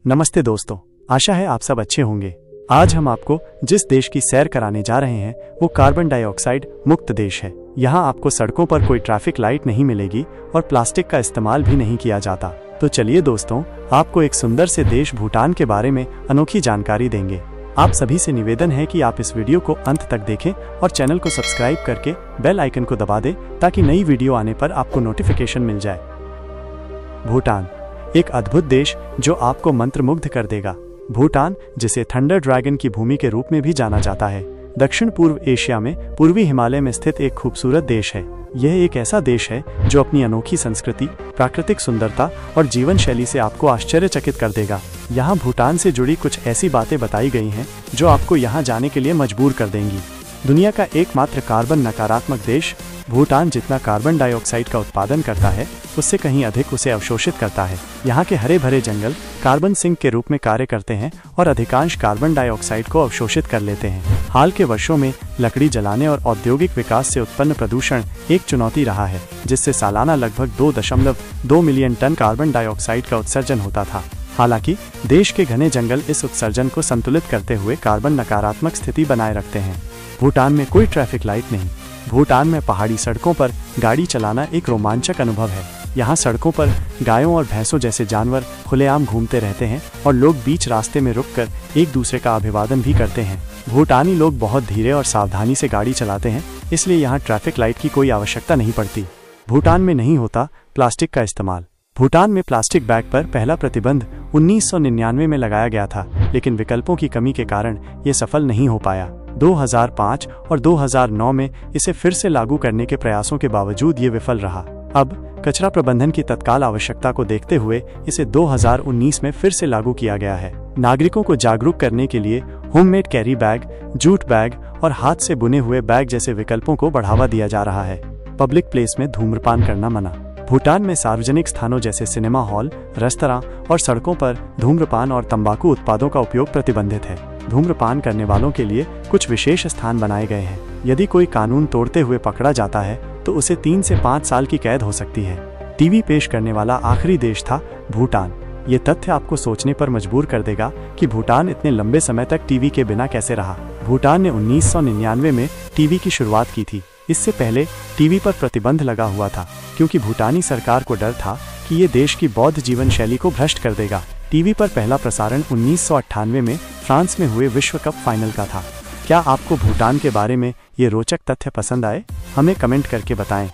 नमस्ते दोस्तों, आशा है आप सब अच्छे होंगे। आज हम आपको जिस देश की सैर कराने जा रहे हैं वो कार्बन डाइऑक्साइड मुक्त देश है। यहाँ आपको सड़कों पर कोई ट्रैफिक लाइट नहीं मिलेगी और प्लास्टिक का इस्तेमाल भी नहीं किया जाता। तो चलिए दोस्तों, आपको एक सुंदर से देश भूटान के बारे में अनोखी जानकारी देंगे। आप सभी से निवेदन है कि आप इस वीडियो को अंत तक देखें और चैनल को सब्सक्राइब करके बेल आइकन को दबा दें ताकि नई वीडियो आने पर आपको नोटिफिकेशन मिल जाए। भूटान एक अद्भुत देश जो आपको मंत्रमुग्ध कर देगा। भूटान, जिसे थंडर ड्रैगन की भूमि के रूप में भी जाना जाता है, दक्षिण पूर्व एशिया में पूर्वी हिमालय में स्थित एक खूबसूरत देश है। यह एक ऐसा देश है जो अपनी अनोखी संस्कृति, प्राकृतिक सुंदरता और जीवन शैली से आपको आश्चर्यचकित कर देगा। यहाँ भूटान से जुड़ी कुछ ऐसी बातें बताई गई हैं जो आपको यहाँ जाने के लिए मजबूर कर देंगी। दुनिया का एकमात्र कार्बन नकारात्मक देश भूटान जितना कार्बन डाइऑक्साइड का उत्पादन करता है उससे कहीं अधिक उसे अवशोषित करता है। यहाँ के हरे भरे जंगल कार्बन सिंक के रूप में कार्य करते हैं और अधिकांश कार्बन डाइऑक्साइड को अवशोषित कर लेते हैं। हाल के वर्षों में लकड़ी जलाने और औद्योगिक विकास से उत्पन्न प्रदूषण एक चुनौती रहा है, जिससे सालाना लगभग 2.2 मिलियन टन कार्बन डाइऑक्साइड का उत्सर्जन होता था। हालांकि देश के घने जंगल इस उत्सर्जन को संतुलित करते हुए कार्बन नकारात्मक स्थिति बनाए रखते हैं। भूटान में कोई ट्रैफिक लाइट नहीं। भूटान में पहाड़ी सड़कों पर गाड़ी चलाना एक रोमांचक अनुभव है। यहाँ सड़कों पर गायों और भैंसों जैसे जानवर खुलेआम घूमते रहते हैं और लोग बीच रास्ते में रुककर एक दूसरे का अभिवादन भी करते हैं। भूटानी लोग बहुत धीरे और सावधानी से गाड़ी चलाते हैं, इसलिए यहाँ ट्रैफिक लाइट की कोई आवश्यकता नहीं पड़ती। भूटान में नहीं होता प्लास्टिक का इस्तेमाल। भूटान में प्लास्टिक बैग पर पहला प्रतिबंध 1999 में लगाया गया था, लेकिन विकल्पों की कमी के कारण ये सफल नहीं हो पाया। 2005 और 2009 में इसे फिर से लागू करने के प्रयासों के बावजूद ये विफल रहा। अब कचरा प्रबंधन की तत्काल आवश्यकता को देखते हुए इसे 2019 में फिर से लागू किया गया है। नागरिकों को जागरूक करने के लिए homemade carry bag, jute bag और हाथ से बुने हुए बैग जैसे विकल्पों को बढ़ावा दिया जा रहा है। पब्लिक प्लेस में धूम्रपान करना मना। भूटान में सार्वजनिक स्थानों जैसे सिनेमा हॉल, रेस्तरां और सड़कों पर धूम्रपान और तंबाकू उत्पादों का उपयोग प्रतिबंधित है। धूम्रपान करने वालों के लिए कुछ विशेष स्थान बनाए गए हैं। यदि कोई कानून तोड़ते हुए पकड़ा जाता है तो उसे 3 से 5 साल की कैद हो सकती है। टीवी पेश करने वाला आखिरी देश था भूटान। ये तथ्य आपको सोचने पर मजबूर कर देगा कि भूटान इतने लंबे समय तक टीवी के बिना कैसे रहा। भूटान ने 1999 में टीवी की शुरुआत की थी। इससे पहले टीवी पर प्रतिबंध लगा हुआ था क्योंकि भूटानी सरकार को डर था कि ये देश की बौद्ध जीवन शैली को भ्रष्ट कर देगा। टीवी पर पहला प्रसारण 1998 में फ्रांस में हुए विश्व कप फाइनल का था। क्या आपको भूटान के बारे में ये रोचक तथ्य पसंद आए? हमें कमेंट करके बताएं।